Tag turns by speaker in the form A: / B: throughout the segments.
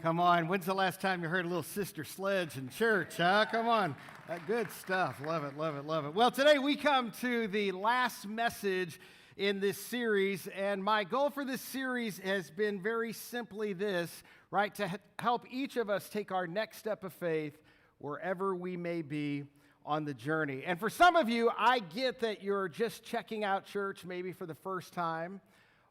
A: Come on, when's the last time you heard a little Sister Sledge in church, huh? Come on, good stuff. Love it, love it, love it. Well, today we come to the last message in this series, and my goal for this series has been very simply this, right? To help each of us take our next step of faith wherever we may be on the journey. And for some of you, I get that you're just checking out church maybe for the first time,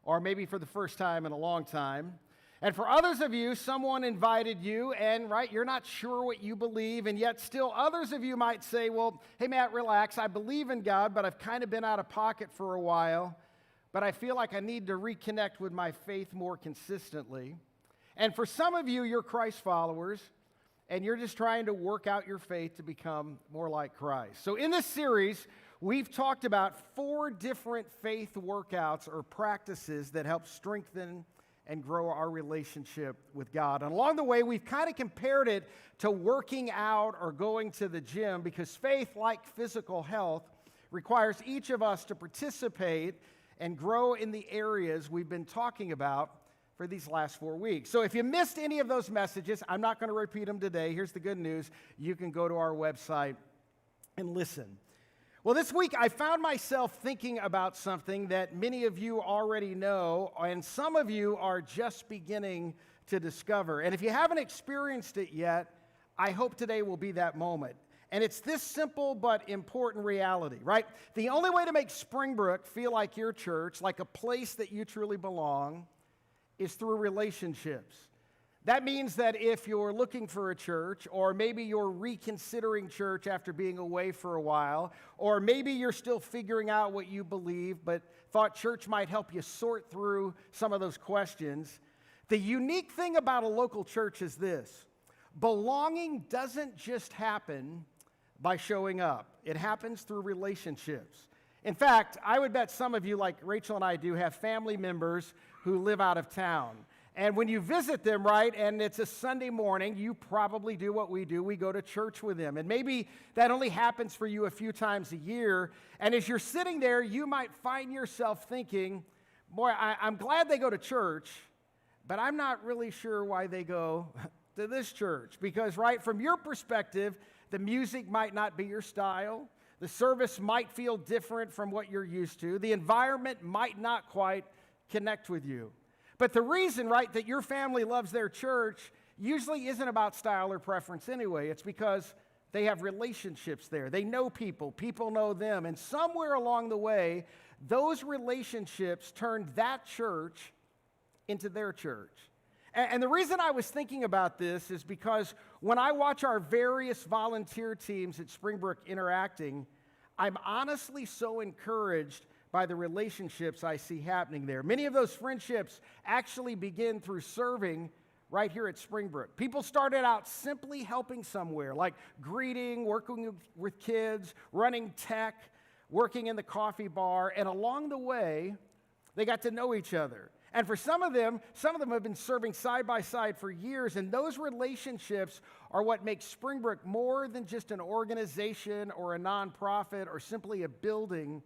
A: or maybe for the first time in a long time. And for others of you, someone invited you, and right, you're not sure what you believe, and yet still others of you might say, well, hey Matt, relax, I believe in God, but I've kind of been out of pocket for a while, but I feel like I need to reconnect with my faith more consistently. And for some of you, you're Christ followers, and you're just trying to work out your faith to become more like Christ. So in this series, we've talked about 4 different faith workouts or practices that help strengthen and grow our relationship with God. And along the way, we've kind of compared it to working out or going to the gym, because faith, like physical health, requires each of us to participate and grow in the areas we've been talking about for these last 4 weeks. So if you missed any of those messages, I'm not going to repeat them today. Here's the good news. You can go to our website and listen. Well, this week I found myself thinking about something that many of you already know, and some of you are just beginning to discover. And if you haven't experienced it yet, I hope today will be that moment. And it's this simple but important reality, right? The only way to make Springbrook feel like your church, like a place that you truly belong, is through relationships. That means that if you're looking for a church, or maybe you're reconsidering church after being away for a while, or maybe you're still figuring out what you believe but thought church might help you sort through some of those questions, the unique thing about a local church is this: belonging doesn't just happen by showing up. It happens through relationships. In fact, I would bet some of you, like Rachel and I do, have family members who live out of town. And when you visit them, right, and it's a Sunday morning, you probably do what we do. We go to church with them. And maybe that only happens for you a few times a year. And as you're sitting there, you might find yourself thinking, boy, I'm glad they go to church, but I'm not really sure why they go to this church. Because, right, from your perspective, the music might not be your style. The service might feel different from what you're used to. The environment might not quite connect with you. But the reason, right, that your family loves their church usually isn't about style or preference anyway. It's because they have relationships there. They know people. People know them. And somewhere along the way, those relationships turned that church into their church. And the reason I was thinking about this is because when I watch our various volunteer teams at Springbrook interacting, I'm honestly so encouraged by the relationships I see happening there. Many of those friendships actually begin through serving right here at Springbrook. People started out simply helping somewhere, like greeting, working with kids, running tech, working in the coffee bar, and along the way, they got to know each other. And for some of them have been serving side by side for years, and those relationships are what makes Springbrook more than just an organization or a nonprofit or simply a building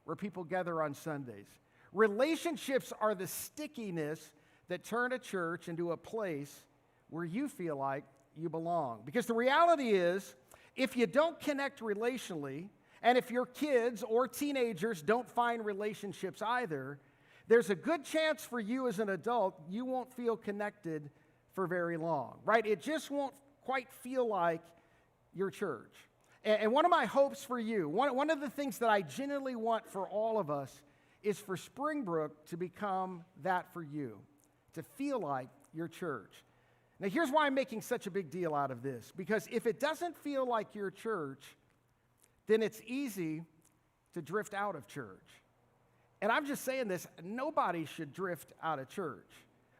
A: where people gather on Sundays. Relationships are the stickiness that turn a church into a place where you feel like you belong. Because the reality is, if you don't connect relationally, and if your kids or teenagers don't find relationships either, there's a good chance for you as an adult, you won't feel connected for very long, right? It just won't quite feel like your church. And one of my hopes for you, one of the things that I genuinely want for all of us, is for Springbrook to become that for you, to feel like your church. Now, here's why I'm making such a big deal out of this. Because if it doesn't feel like your church, then it's easy to drift out of church. And I'm just saying this, nobody should drift out of church.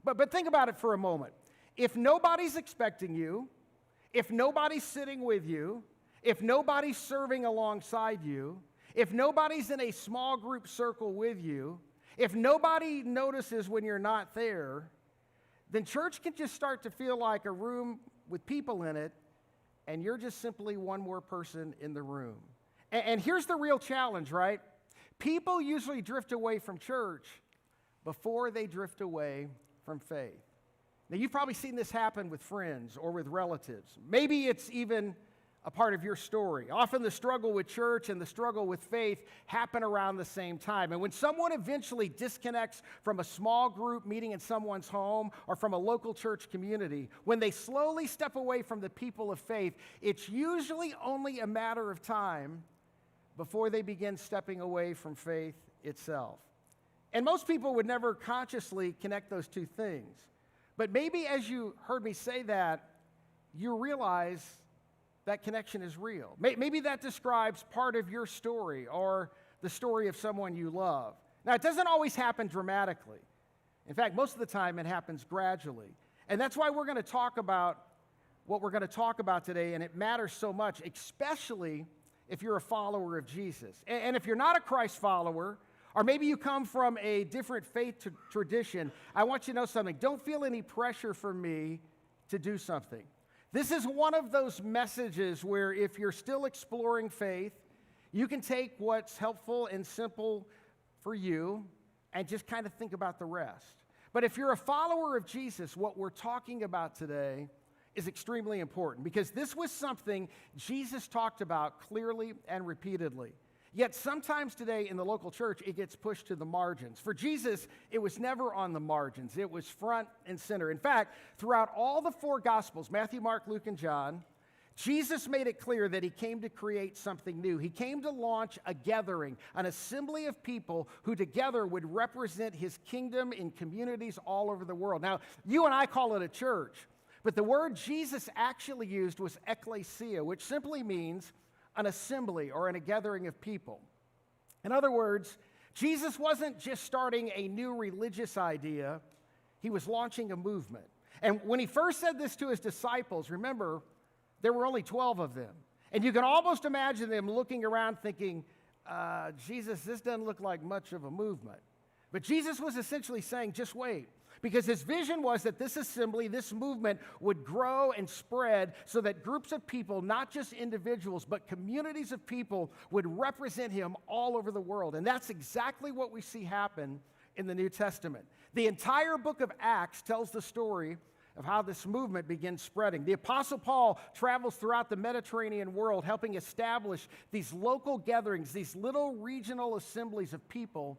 A: But think about it for a moment. If nobody's expecting you, if nobody's sitting with you, if nobody's serving alongside you, if nobody's in a small group circle with you, if nobody notices when you're not there, then church can just start to feel like a room with people in it, and you're just simply one more person in the room. And here's the real challenge, right? People usually drift away from church before they drift away from faith. Now, you've probably seen this happen with friends or with relatives. Maybe it's even a part of your story. Often the struggle with church and the struggle with faith happen around the same time. And when someone eventually disconnects from a small group meeting in someone's home or from a local church community, when they slowly step away from the people of faith, it's usually only a matter of time before they begin stepping away from faith itself. And most people would never consciously connect those two things. But maybe as you heard me say that, you realize that connection is real. Maybe that describes part of your story or the story of someone you love. Now, it doesn't always happen dramatically. In fact, most of the time it happens gradually. And that's why we're going to talk about what we're going to talk about today, and it matters so much, especially if you're a follower of Jesus. And if you're not a Christ follower, or maybe you come from a different faith tradition, I want you to know something. Don't feel any pressure from me to do something. This is one of those messages where if you're still exploring faith, you can take what's helpful and simple for you and just kind of think about the rest. But if you're a follower of Jesus, what we're talking about today is extremely important because this was something Jesus talked about clearly and repeatedly. Yet sometimes today in the local church, it gets pushed to the margins. For Jesus, it was never on the margins. It was front and center. In fact, throughout all the four Gospels, Matthew, Mark, Luke, and John, Jesus made it clear that he came to create something new. He came to launch a gathering, an assembly of people who together would represent his kingdom in communities all over the world. Now, you and I call it a church, but the word Jesus actually used was ekklesia, which simply means an assembly or in a gathering of people. In other words, Jesus wasn't just starting a new religious idea, he was launching a movement. And when he first said this to his disciples, remember, there were only 12 of them. And you can almost imagine them looking around thinking, Jesus, this doesn't look like much of a movement. But Jesus was essentially saying, just wait. Because his vision was that this assembly, this movement would grow and spread so that groups of people, not just individuals, but communities of people would represent him all over the world. And that's exactly what we see happen in the New Testament. The entire book of Acts tells the story of how this movement begins spreading. The Apostle Paul travels throughout the Mediterranean world, helping establish these local gatherings, these little regional assemblies of people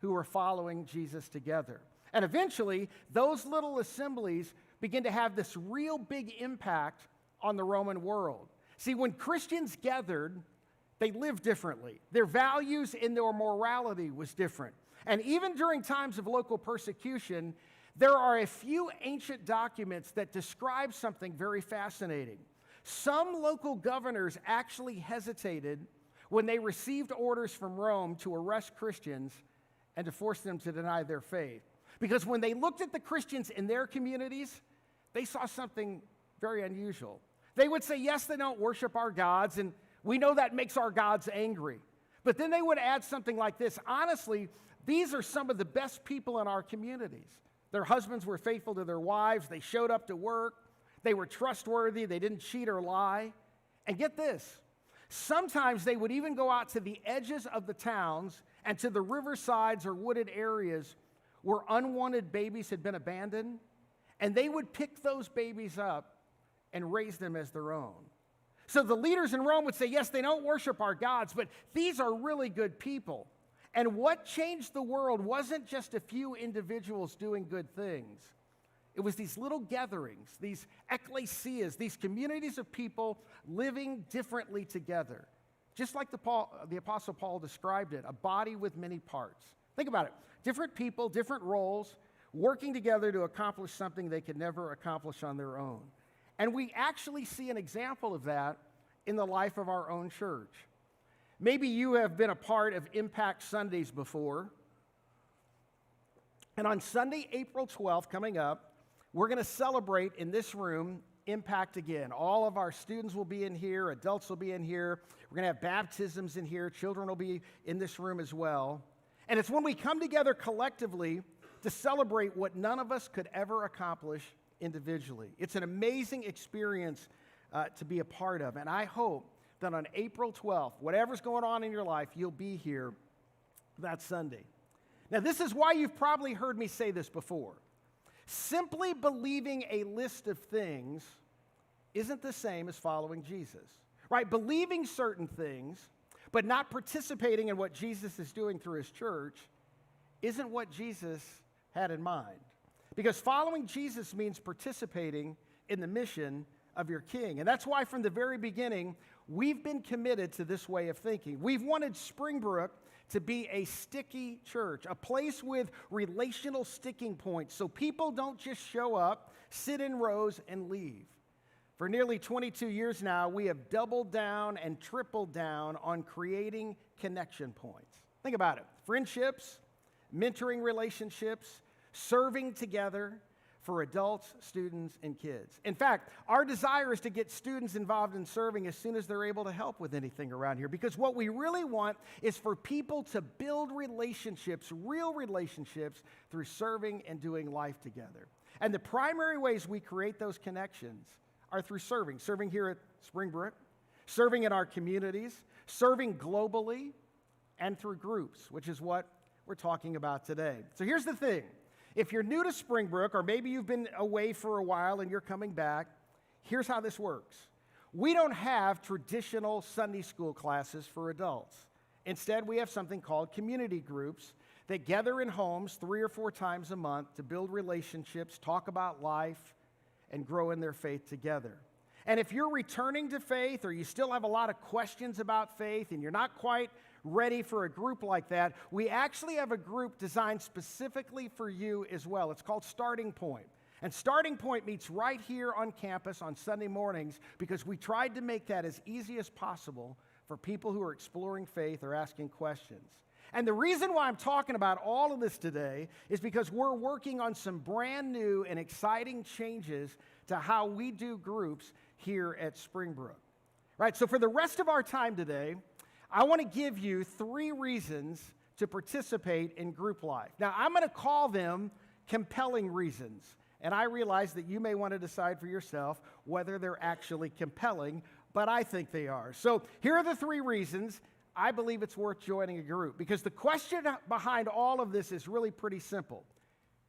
A: who are following Jesus together. And eventually, those little assemblies begin to have this real big impact on the Roman world. See, when Christians gathered, they lived differently. Their values and their morality was different. And even during times of local persecution, there are a few ancient documents that describe something very fascinating. Some local governors actually hesitated when they received orders from Rome to arrest Christians and to force them to deny their faith. Because when they looked at the Christians in their communities, they saw something very unusual. They would say, yes, they don't worship our gods, and we know that makes our gods angry. But then they would add something like this. Honestly, these are some of the best people in our communities. Their husbands were faithful to their wives. They showed up to work. They were trustworthy. They didn't cheat or lie. And get this, sometimes they would even go out to the edges of the towns and to the riversides or wooded areas where unwanted babies had been abandoned, and they would pick those babies up and raise them as their own. So the leaders in Rome would say, yes, they don't worship our gods, but these are really good people. And what changed the world wasn't just a few individuals doing good things. It was these little gatherings, these ecclesias, these communities of people living differently together. Just like the Apostle Paul described it, a body with many parts. Think about it. Different people, different roles, working together to accomplish something they could never accomplish on their own. And we actually see an example of that in the life of our own church. Maybe you have been a part of Impact Sundays before. And on Sunday, April 12th, coming up, we're going to celebrate in this room Impact again. All of our students will be in here, adults will be in here. We're going to have baptisms in here. Children will be in this room as well. And it's when we come together collectively to celebrate what none of us could ever accomplish individually. It's an amazing experience to be a part of. And I hope that on April 12th, whatever's going on in your life, you'll be here that Sunday. Now, this is why you've probably heard me say this before. Simply believing a list of things isn't the same as following Jesus, right? Believing certain things, but not participating in what Jesus is doing through his church isn't what Jesus had in mind. Because following Jesus means participating in the mission of your King. And that's why from the very beginning, we've been committed to this way of thinking. We've wanted Springbrook to be a sticky church, a place with relational sticking points so people don't just show up, sit in rows, and leave. For nearly 22 years now, we have doubled down and tripled down on creating connection points. Think about it. Friendships, mentoring relationships, serving together for adults, students, and kids. In fact, our desire is to get students involved in serving as soon as they're able to help with anything around here, because what we really want is for people to build relationships, real relationships, through serving and doing life together. And the primary ways we create those connections are through serving here at Springbrook, serving in our communities, serving globally, and through groups, which is what we're talking about today. So here's the thing. If you're new to Springbrook, or maybe you've been away for a while and you're coming back, here's how this works. We don't have traditional Sunday school classes for adults. Instead, we have something called community groups that gather in homes 3 or 4 times a month to build relationships, talk about life, and grow in their faith together. And if you're returning to faith, or you still have a lot of questions about faith and you're not quite ready for a group like that, we actually have a group designed specifically for you as well. It's called Starting Point. And Starting Point meets right here on campus on Sunday mornings because we tried to make that as easy as possible for people who are exploring faith or asking questions. And the reason why I'm talking about all of this today is because we're working on some brand new and exciting changes to how we do groups here at Springbrook. Right, so for the rest of our time today, I want to give you 3 reasons to participate in group life. Now, I'm going to call them compelling reasons. And I realize that you may want to decide for yourself whether they're actually compelling, but I think they are. So here are the 3 reasons I believe it's worth joining a group. Because the question behind all of this is really pretty simple.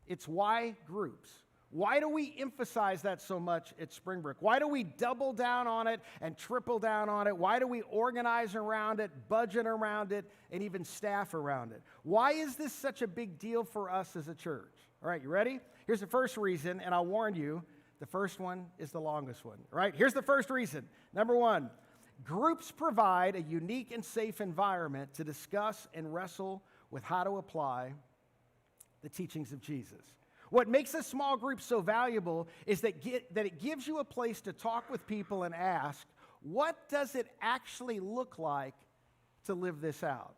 A: It's why groups? Why do we emphasize that so much at Springbrook? Why do we double down on it and triple down on it? Why do we organize around it, budget around it, and even staff around it? Why is this such a big deal for us as a church? All right, you ready? Here's the first reason, and I'll warn you, the first one is the longest one. All right, here's the first reason. Number 1, groups provide a unique and safe environment to discuss and wrestle with how to apply the teachings of Jesus. What makes a small group so valuable is that it gives you a place to talk with people and ask, what does it actually look like to live this out?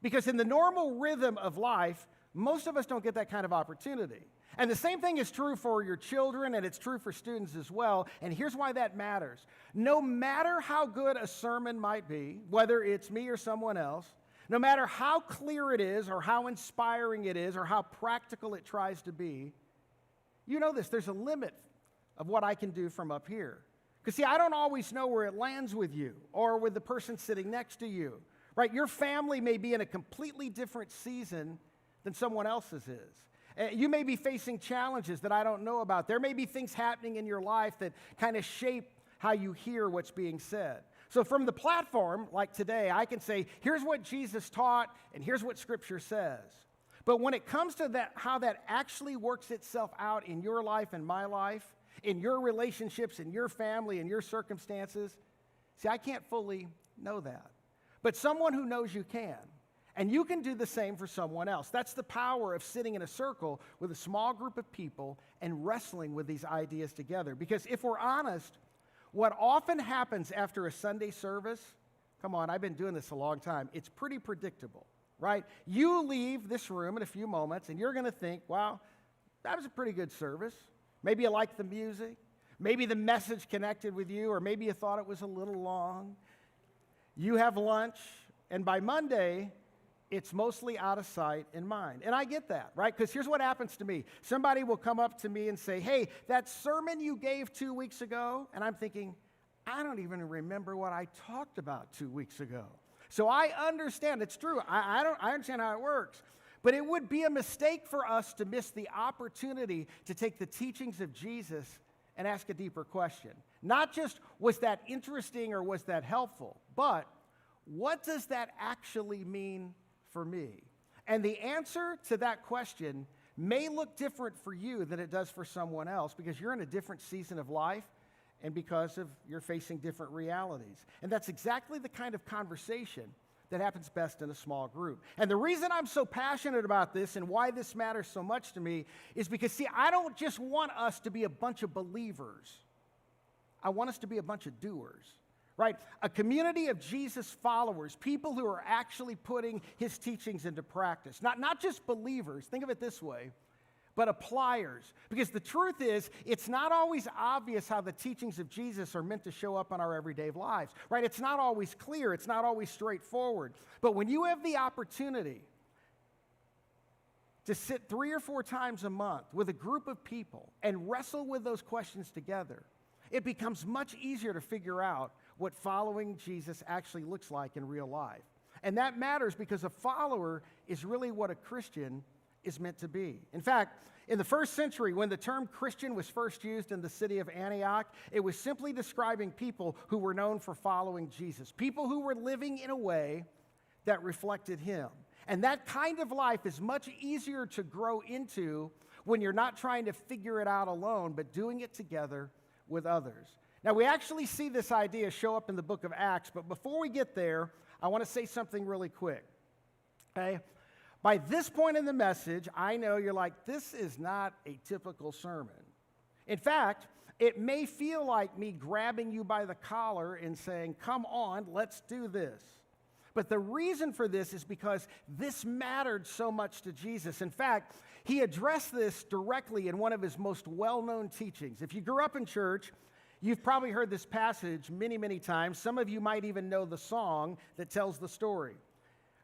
A: Because in the normal rhythm of life, most of us don't get that kind of opportunity. And the same thing is true for your children, and it's true for students as well. And here's why that matters. No matter how good a sermon might be, whether it's me or someone else, no matter how clear it is or how inspiring it is or how practical it tries to be, you know this, there's a limit of what I can do from up here. Because see, I don't always know where it lands with you or with the person sitting next to you, right? Your family may be in a completely different season than someone else's is. You may be facing challenges that I don't know about. There may be things happening in your life that kind of shape how you hear what's being said. So from the platform, like today, I can say, here's what Jesus taught, and here's what Scripture says. But when it comes to that, how that actually works itself out in your life and my life, in your relationships, in your family, in your circumstances, see, I can't fully know that. But someone who knows you can. And you can do the same for someone else. That's the power of sitting in a circle with a small group of people and wrestling with these ideas together. Because if we're honest, what often happens after a Sunday service, come on, I've been doing this a long time, it's pretty predictable, right? You leave this room in a few moments and you're going to think, wow, that was a pretty good service. Maybe you liked the music. Maybe the message connected with you, or maybe you thought it was a little long. You have lunch, and by Monday, it's mostly out of sight and mind. And I get that, right? Because here's what happens to me. Somebody will come up to me and say, hey, that sermon you gave 2 weeks ago, and I'm thinking, I don't even remember what I talked about 2 weeks ago. So I understand, it's true. I understand how it works. But it would be a mistake for us to miss the opportunity to take the teachings of Jesus and ask a deeper question. Not just, was that interesting or was that helpful, but what does that actually mean for me? And the answer to that question may look different for you than it does for someone else because you're in a different season of life and because of you're facing different realities. And that's exactly the kind of conversation that happens best in a small group. And the reason I'm so passionate about this and why this matters so much to me is because, see, I don't just want us to be a bunch of believers. I want us to be a bunch of doers, right? A community of Jesus followers, people who are actually putting his teachings into practice. Not just believers, think of it this way, but appliers. Because the truth is, it's not always obvious how the teachings of Jesus are meant to show up in our everyday lives, right? It's not always clear. It's not always straightforward. But when you have the opportunity to sit 3 or 4 times a month with a group of people and wrestle with those questions together, it becomes much easier to figure out what following Jesus actually looks like in real life. And that matters because a follower is really what a Christian is meant to be. In fact, in the first century, when the term Christian was first used in the city of Antioch, it was simply describing people who were known for following Jesus, people who were living in a way that reflected him. And that kind of life is much easier to grow into when you're not trying to figure it out alone, but doing it together with others. Now, we actually see this idea show up in the book of Acts, but before we get there, I want to say something really quick, okay? By this point in the message, I know you're like, this is not a typical sermon. In fact, it may feel like me grabbing you by the collar and saying, come on, let's do this. But the reason for this is because this mattered so much to Jesus. In fact, he addressed this directly in one of his most well-known teachings. If you grew up in church, you've probably heard this passage many, many times. Some of you might even know the song that tells the story.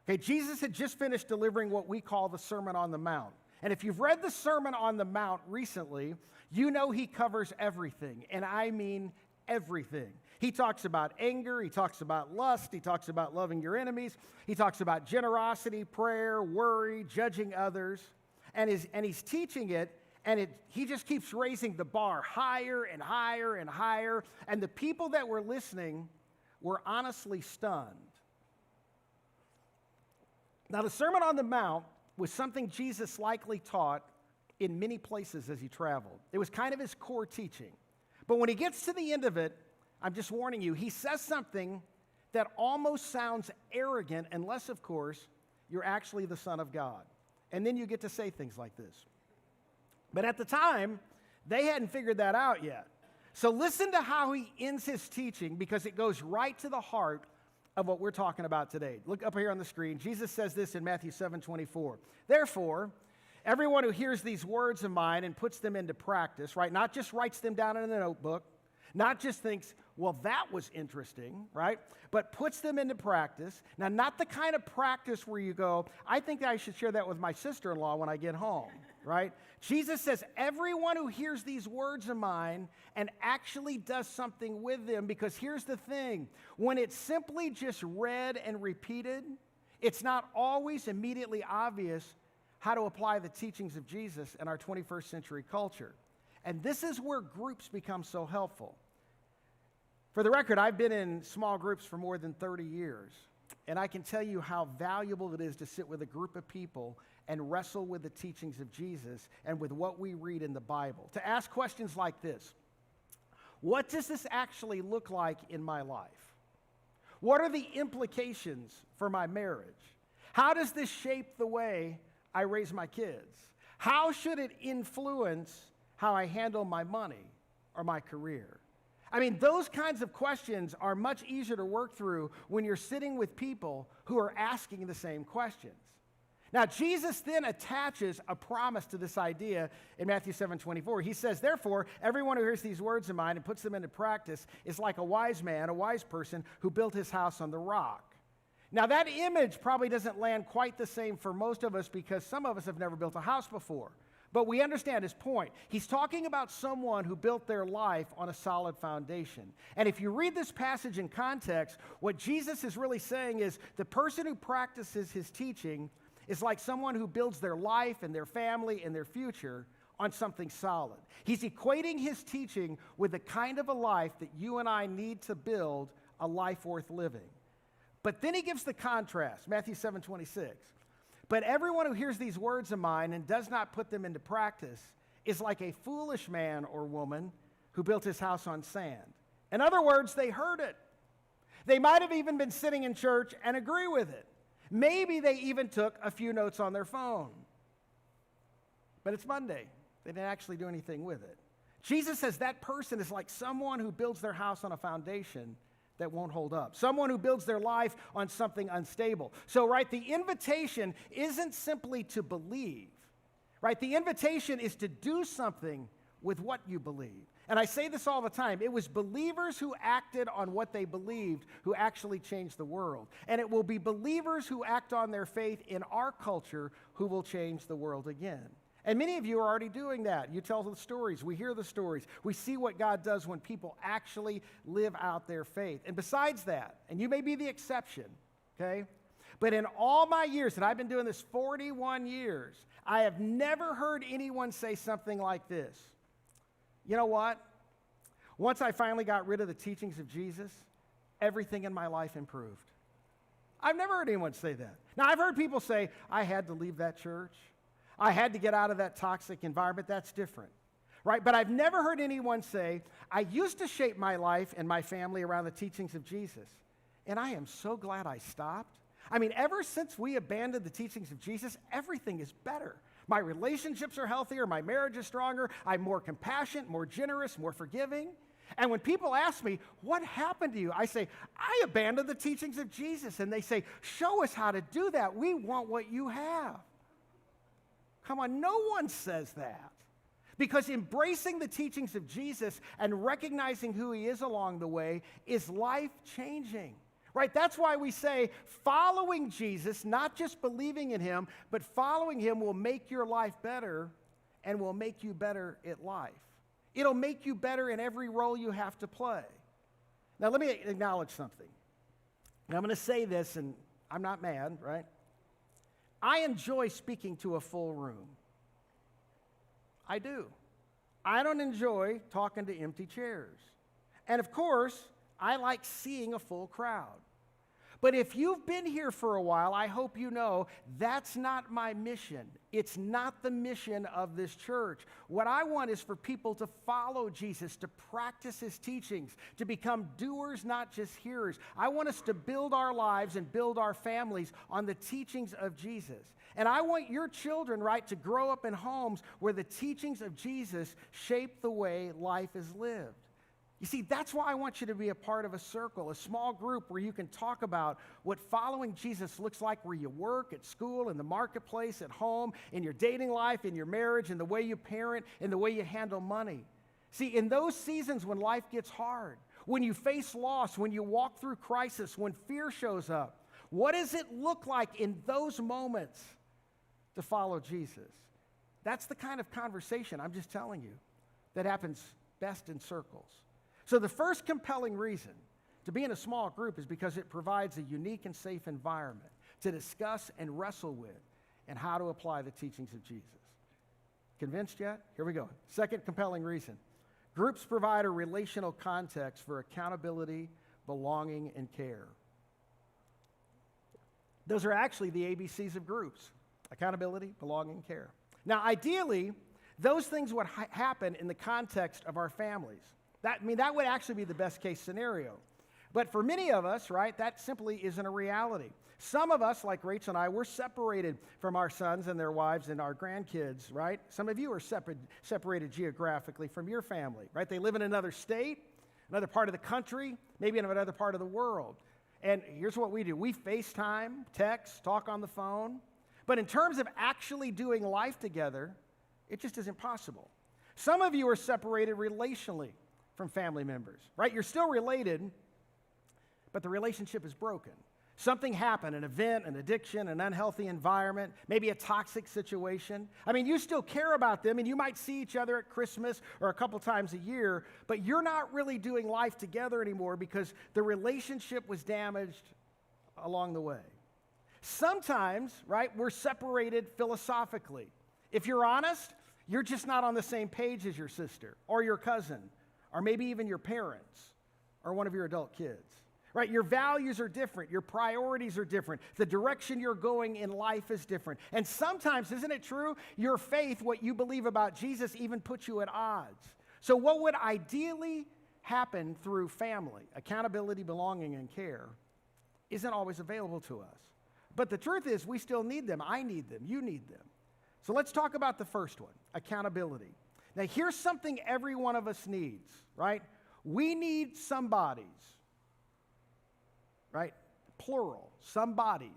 A: Okay, Jesus had just finished delivering what we call the Sermon on the Mount. And if you've read the Sermon on the Mount recently, you know he covers everything, and I mean everything. He talks about anger, he talks about lust, he talks about loving your enemies, he talks about generosity, prayer, worry, judging others, and he's teaching it, and he just keeps raising the bar higher and higher and higher, and the people that were listening were honestly stunned. Now, the Sermon on the Mount was something Jesus likely taught in many places as he traveled. It was kind of his core teaching. But when he gets to the end of it, I'm just warning you, he says something that almost sounds arrogant unless, of course, you're actually the Son of God. And then you get to say things like this. But at the time, they hadn't figured that out yet. So listen to how he ends his teaching because it goes right to the heart of what we're talking about today. Look up here on the screen. Jesus says this in Matthew 7:24. Therefore, everyone who hears these words of mine and puts them into practice, right, not just writes them down in a notebook, not just thinks, well, that was interesting, right, but puts them into practice. Now, not the kind of practice where you go, I think I should share that with my sister-in-law when I get home, right? Jesus says, everyone who hears these words of mine and actually does something with them, because here's the thing, when it's simply just read and repeated, it's not always immediately obvious how to apply the teachings of Jesus in our 21st century culture. And this is where groups become so helpful. For the record, I've been in small groups for more than 30 years, and I can tell you how valuable it is to sit with a group of people and wrestle with the teachings of Jesus and with what we read in the Bible. To ask questions like this: what does this actually look like in my life? What are the implications for my marriage? How does this shape the way I raise my kids? How should it influence how I handle my money or my career? I mean, those kinds of questions are much easier to work through when you're sitting with people who are asking the same questions. Now, Jesus then attaches a promise to this idea in Matthew 7:24. He says, therefore, everyone who hears these words of mine and puts them into practice is like a wise man, a wise person who built his house on the rock. Now, that image probably doesn't land quite the same for most of us because some of us have never built a house before. But we understand his point. He's talking about someone who built their life on a solid foundation. And if you read this passage in context, what Jesus is really saying is the person who practices his teaching is like someone who builds their life and their family and their future on something solid. He's equating his teaching with the kind of a life that you and I need to build a life worth living. But then he gives the contrast, Matthew 7:26. But everyone who hears these words of mine and does not put them into practice is like a foolish man or woman who built his house on sand. In other words, they heard it. They might have even been sitting in church and agree with it. Maybe they even took a few notes on their phone. But it's Monday. They didn't actually do anything with it. Jesus says that person is like someone who builds their house on a foundation that won't hold up. Someone who builds their life on something unstable. So, right, the invitation isn't simply to believe. Right? The invitation is to do something with what you believe. And I say this all the time. It was believers who acted on what they believed who actually changed the world. And it will be believers who act on their faith in our culture who will change the world again. And many of you are already doing that. You tell the stories. We hear the stories. We see what God does when people actually live out their faith. And besides that, and you may be the exception, okay? But in all my years, and I've been doing this 41 years, I have never heard anyone say something like this. You know what? Once I finally got rid of the teachings of Jesus, everything in my life improved. I've never heard anyone say that. Now, I've heard people say, I had to leave that church. I had to get out of that toxic environment. That's different, right? But I've never heard anyone say, I used to shape my life and my family around the teachings of Jesus, and I am so glad I stopped. I mean, ever since we abandoned the teachings of Jesus, everything is better. My relationships are healthier. My marriage is stronger. I'm more compassionate, more generous, more forgiving. And when people ask me, what happened to you? I say, I abandoned the teachings of Jesus. And they say, show us how to do that. We want what you have. Come on, no one says that. Because embracing the teachings of Jesus and recognizing who he is along the way is life-changing. Right? That's why we say following Jesus, not just believing in him, but following him will make your life better and will make you better at life. It'll make you better in every role you have to play. Now, let me acknowledge something. And I'm going to say this, and I'm not mad, right? I enjoy speaking to a full room. I do. I don't enjoy talking to empty chairs. And of course, I like seeing a full crowd. But if you've been here for a while, I hope you know that's not my mission. It's not the mission of this church. What I want is for people to follow Jesus, to practice his teachings, to become doers, not just hearers. I want us to build our lives and build our families on the teachings of Jesus. And I want your children, right, to grow up in homes where the teachings of Jesus shape the way life is lived. You see, that's why I want you to be a part of a circle, a small group where you can talk about what following Jesus looks like where you work, at school, in the marketplace, at home, in your dating life, in your marriage, in the way you parent, in the way you handle money. See, in those seasons when life gets hard, when you face loss, when you walk through crisis, when fear shows up, what does it look like in those moments to follow Jesus? That's the kind of conversation, I'm just telling you, that happens best in circles. So the first compelling reason to be in a small group is because it provides a unique and safe environment to discuss and wrestle with and how to apply the teachings of Jesus. Convinced yet? Here we go. Second compelling reason. Groups provide a relational context for accountability, belonging, and care. Those are actually the ABCs of groups: accountability, belonging, care. Now, ideally, those things would happen in the context of our families. That would actually be the best case scenario. But for many of us, right, that simply isn't a reality. Some of us, like Rachel and I, we're separated from our sons and their wives and our grandkids, right? Some of you are separated geographically from your family, right? They live in another state, another part of the country, maybe in another part of the world. And here's what we do. We FaceTime, text, talk on the phone. But in terms of actually doing life together, it just isn't possible. Some of you are separated relationally from family members, right? You're still related, but the relationship is broken. Something happened, an event, an addiction, an unhealthy environment, maybe a toxic situation. I mean, you still care about them, and you might see each other at Christmas or a couple times a year, but you're not really doing life together anymore because the relationship was damaged along the way. Sometimes, right, we're separated philosophically. If you're honest, you're just not on the same page as your sister or your cousin or maybe even your parents or one of your adult kids. Right? Your values are different. Your priorities are different. The direction you're going in life is different. And sometimes, isn't it true, your faith, what you believe about Jesus, even puts you at odds. So what would ideally happen through family, accountability, belonging, and care, isn't always available to us. But the truth is, we still need them. I need them. You need them. So let's talk about the first one, accountability. Now, here's something every one of us needs, right? We need somebodies. Right? Plural, some bodies,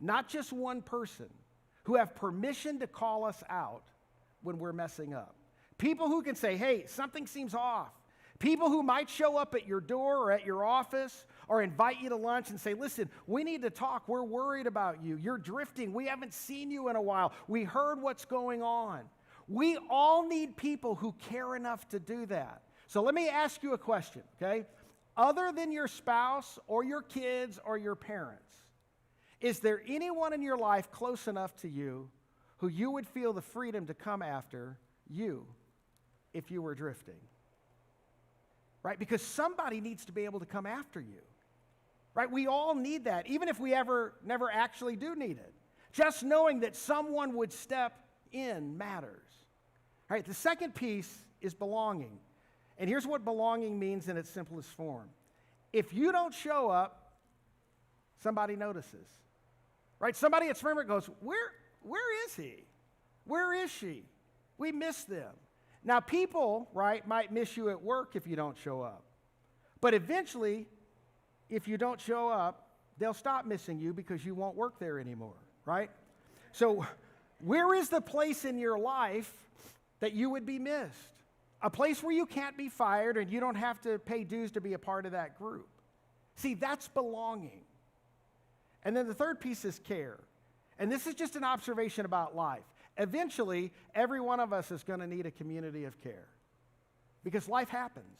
A: not just one person, who have permission to call us out when we're messing up. People who can say, hey, something seems off. People who might show up at your door or at your office or invite you to lunch and say, listen, we need to talk. We're worried about you. You're drifting. We haven't seen you in a while. We heard what's going on. We all need people who care enough to do that. So let me ask you a question, okay? Other than your spouse or your kids or your parents, is there anyone in your life close enough to you who you would feel the freedom to come after you if you were drifting? Right? Because somebody needs to be able to come after you. Right? We all need that, even if we never actually do need it. Just knowing that someone would step in matters. Right? The second piece is belonging. And here's what belonging means in its simplest form. If you don't show up, somebody notices. Right? Somebody at Springbrook goes, where is he? Where is she? We miss them. Now, people, right, might miss you at work if you don't show up. But eventually, if you don't show up, they'll stop missing you because you won't work there anymore, right? So, where is the place in your life that you would be missed? A place where you can't be fired and you don't have to pay dues to be a part of that group. See, that's belonging. And then the third piece is care. And this is just an observation about life. Eventually, every one of us is going to need a community of care. Because life happens.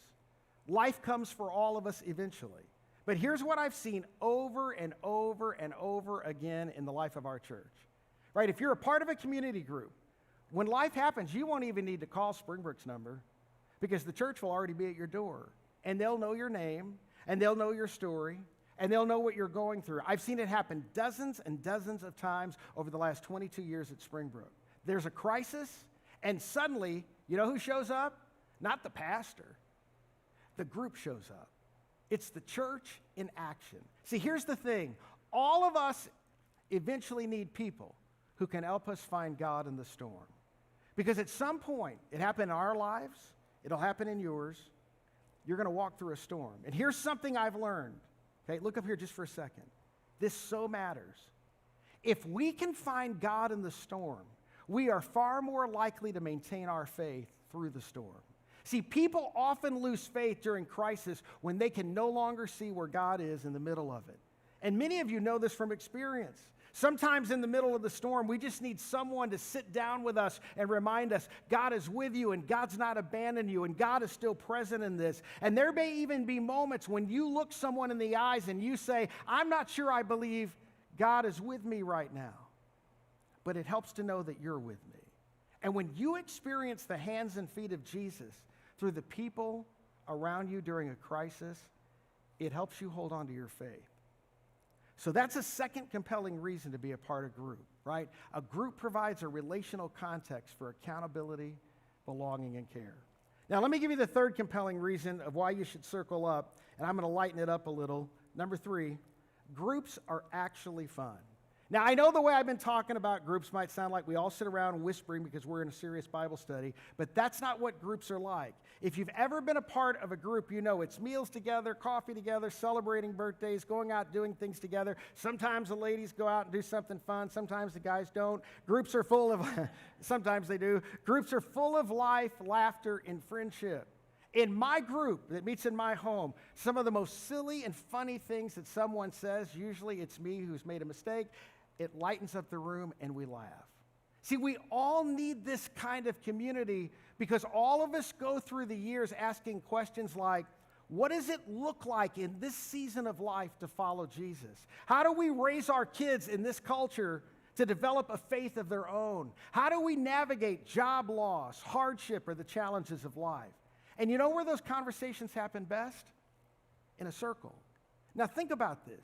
A: Life comes for all of us eventually. But here's what I've seen over and over and over again in the life of our church. Right? If you're a part of a community group, when life happens, you won't even need to call Springbrook's number because the church will already be at your door. And they'll know your name, and they'll know your story, and they'll know what you're going through. I've seen it happen dozens and dozens of times over the last 22 years at Springbrook. There's a crisis, and suddenly, you know who shows up? Not the pastor. The group shows up. It's the church in action. See, here's the thing. All of us eventually need people who can help us find God in the storm. Because at some point, it happened in our lives, it'll happen in yours, you're going to walk through a storm. And here's something I've learned. Okay, look up here just for a second. This so matters. If we can find God in the storm, we are far more likely to maintain our faith through the storm. See, people often lose faith during crisis when they can no longer see where God is in the middle of it. And many of you know this from experience. Sometimes in the middle of the storm, we just need someone to sit down with us and remind us God is with you and God's not abandoned you and God is still present in this. And there may even be moments when you look someone in the eyes and you say, I'm not sure I believe God is with me right now. But it helps to know that you're with me. And when you experience the hands and feet of Jesus through the people around you during a crisis, it helps you hold on to your faith. So that's a second compelling reason to be a part of a group, right? A group provides a relational context for accountability, belonging, and care. Now, let me give you the third compelling reason of why you should circle up, and I'm going to lighten it up a little. Number 3, groups are actually fun. Now, I know the way I've been talking about groups might sound like we all sit around whispering because we're in a serious Bible study, but that's not what groups are like. If you've ever been a part of a group, you know it's meals together, coffee together, celebrating birthdays, going out doing things together. Sometimes the ladies go out and do something fun. Sometimes the guys don't. Groups are full of, sometimes they do. Groups are full of life, laughter, and friendship. In my group that meets in my home, some of the most silly and funny things that someone says, usually it's me who's made a mistake, it lightens up the room and we laugh. See, we all need this kind of community because all of us go through the years asking questions like, What does it look like in this season of life to follow Jesus? How do we raise our kids in this culture to develop a faith of their own? How do we navigate job loss, hardship, or the challenges of life? And you know where those conversations happen best? In a circle. Now think about this.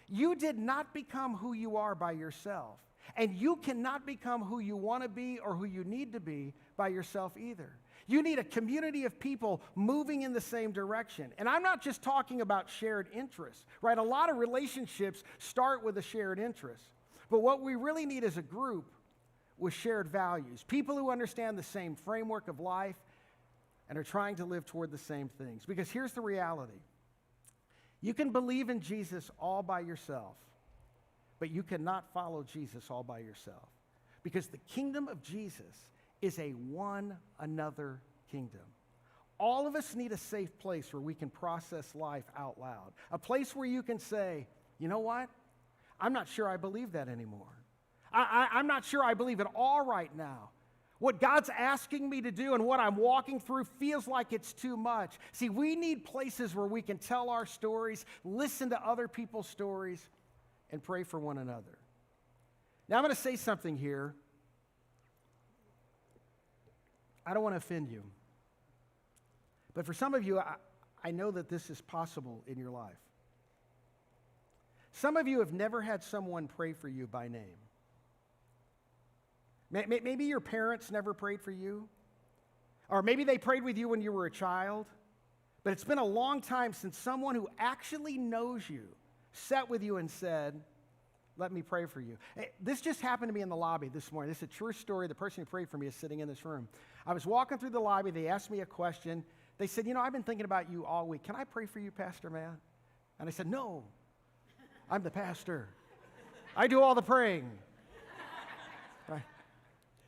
A: You did not become who you are by yourself. And you cannot become who you want to be or who you need to be by yourself either. You need a community of people moving in the same direction. And I'm not just talking about shared interests, right? A lot of relationships start with a shared interest. But what we really need is a group with shared values, people who understand the same framework of life and are trying to live toward the same things. Because here's the reality. You can believe in Jesus all by yourself, but you cannot follow Jesus all by yourself. Because the kingdom of Jesus is a one another kingdom. All of us need a safe place where we can process life out loud. A place where you can say, you know what? I'm not sure I believe that anymore. I'm not sure I believe it all right now. What God's asking me to do and what I'm walking through feels like it's too much. See, we need places where we can tell our stories, listen to other people's stories, and pray for one another. Now, I'm going to say something here. I don't want to offend you. But for some of you, I know that this is possible in your life. Some of you have never had someone pray for you by name. Maybe your parents never prayed for you. Or maybe they prayed with you when you were a child. But it's been a long time since someone who actually knows you sat with you and said, let me pray for you. This just happened to me in the lobby this morning. This is a true story. The person who prayed for me is sitting in this room. I was walking through the lobby. They asked me a question. They said, I've been thinking about you all week. Can I pray for you, Pastor Matt? And I said, no, I'm the pastor. I do all the praying.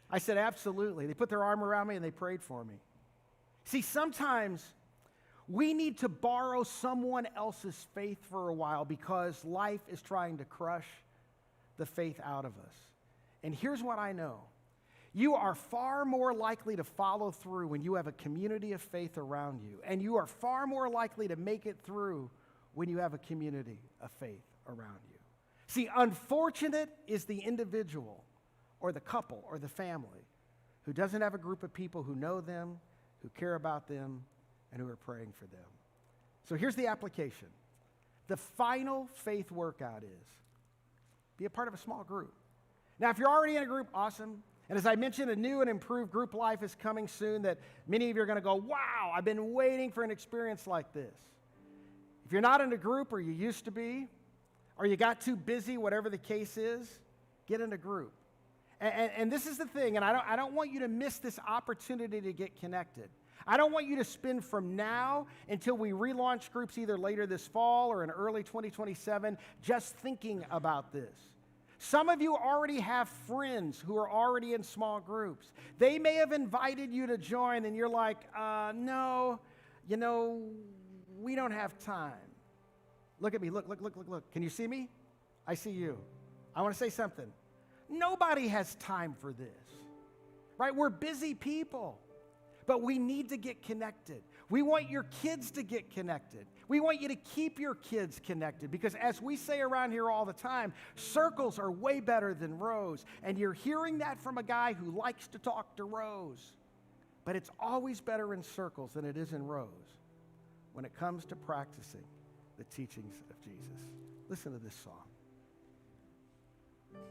A: I said, absolutely. They put their arm around me and they prayed for me. See, sometimes we need to borrow someone else's faith for a while because life is trying to crush the faith out of us. And here's what I know. You are far more likely to follow through when you have a community of faith around you. And you are far more likely to make it through when you have a community of faith around you. See, unfortunate is the individual or the couple or the family who doesn't have a group of people who know them, who care about them, and who are praying for them. So here's the application. The final faith workout is be a part of a small group. Now, if you're already in a group, awesome. And as I mentioned, a new and improved group life is coming soon that many of you are going to go, wow, I've been waiting for an experience like this. If you're not in a group, or you used to be, or you got too busy, whatever the case is, get in a group. And this is the thing, and I don't want you to miss this opportunity to get connected. I don't want you to spend from now until we relaunch groups either later this fall or in early 2027 just thinking about this. Some of you already have friends who are already in small groups. They may have invited you to join, and you're like, no, we don't have time. Look at me. Look. Can you see me? I see you. I want to say something. Nobody has time for this, right? We're busy people, but we need to get connected. We want your kids to get connected. We want you to keep your kids connected because as we say around here all the time, circles are way better than rows. And you're hearing that from a guy who likes to talk to rows. But it's always better in circles than it is in rows when it comes to practicing the teachings of Jesus. Listen to this song.